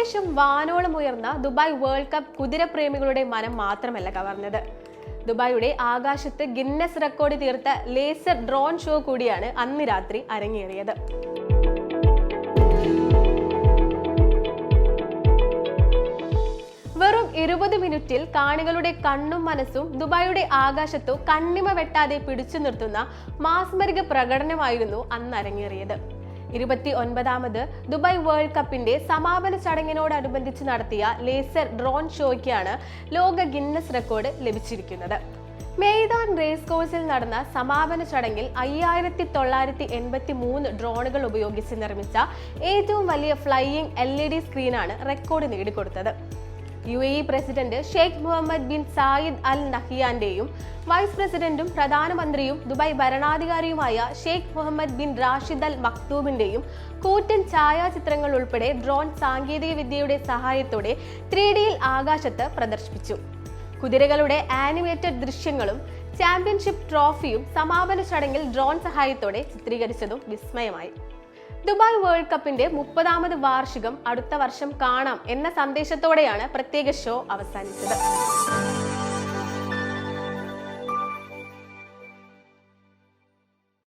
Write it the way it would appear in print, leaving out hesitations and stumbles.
ആവേശം വാനോളം ഉയർന്ന ദുബായ് വേൾഡ് കപ്പ് കുതിരപ്രേമികളുടെ മനം മാത്രമല്ല കവർന്നത്. ദുബായിയുടെ ആകാശത്ത് ഗിന്നസ് റെക്കോർഡ് തീർത്ത ലേസർ ഡ്രോൺ ഷോ കൂടിയാണ് അന്ന് രാത്രി അരങ്ങേറിയത്. വെറും 20 മിനിറ്റിൽ കാണികളുടെ കണ്ണും മനസ്സും ദുബായിയുടെ ആകാശത്തു കണ്ണിമ വെട്ടാതെ പിടിച്ചു നിർത്തുന്ന മാസ്മരിക പ്രകടനമായിരുന്നു അന്ന് അരങ്ങേറിയത്. 29ാമത് ദുബായ് വേൾഡ് കപ്പിന്റെ സമാപന ചടങ്ങിനോടനുബന്ധിച്ച് നടത്തിയ ലേസർ ഡ്രോൺ ഷോയ്ക്കാണ് ലോക ഗിന്നസ് റെക്കോർഡ് ലഭിച്ചിരിക്കുന്നത്. മെയ്ദാൻ റേസ് കോഴ്സിൽ നടന്ന സമാപന ചടങ്ങിൽ 5983 ഡ്രോണുകൾ ഉപയോഗിച്ച് നിർമ്മിച്ച ഏറ്റവും വലിയ ഫ്ലൈയിങ് LED സ്ക്രീനാണ് റെക്കോർഡ് നേടിക്കൊടുത്തത്. UAE president Sheikh Mohammed bin Zayed Al നഹിയാന്റെയും വൈസ് പ്രസിഡന്റും പ്രധാനമന്ത്രിയും ദുബായ് ഭരണാധികാരിയുമായ Sheikh Mohammed bin Rashid Al മക്തൂമിന്റെയും കൂറ്റൻ ഛായാചിത്രങ്ങൾ ഉൾപ്പെടെ ഡ്രോൺ സാങ്കേതിക വിദ്യയുടെ സഹായത്തോടെ 3Dയിൽ ആകാശത്ത് പ്രദർശിപ്പിച്ചു. കുതിരകളുടെ ആനിമേറ്റഡ് ദൃശ്യങ്ങളും ചാമ്പ്യൻഷിപ്പ് ട്രോഫിയും സമാപന ചടങ്ങിൽ ഡ്രോൺ സഹായത്തോടെ ചിത്രീകരിച്ചതും വിസ്മയമായി. ദുബായ് വേൾഡ് കപ്പിന്റെ 30ാമത് വാർഷികം അടുത്ത വർഷം കാണാം എന്ന സന്ദേശത്തോടെയാണ് പ്രത്യേക ഷോ അവസാനിച്ചത്.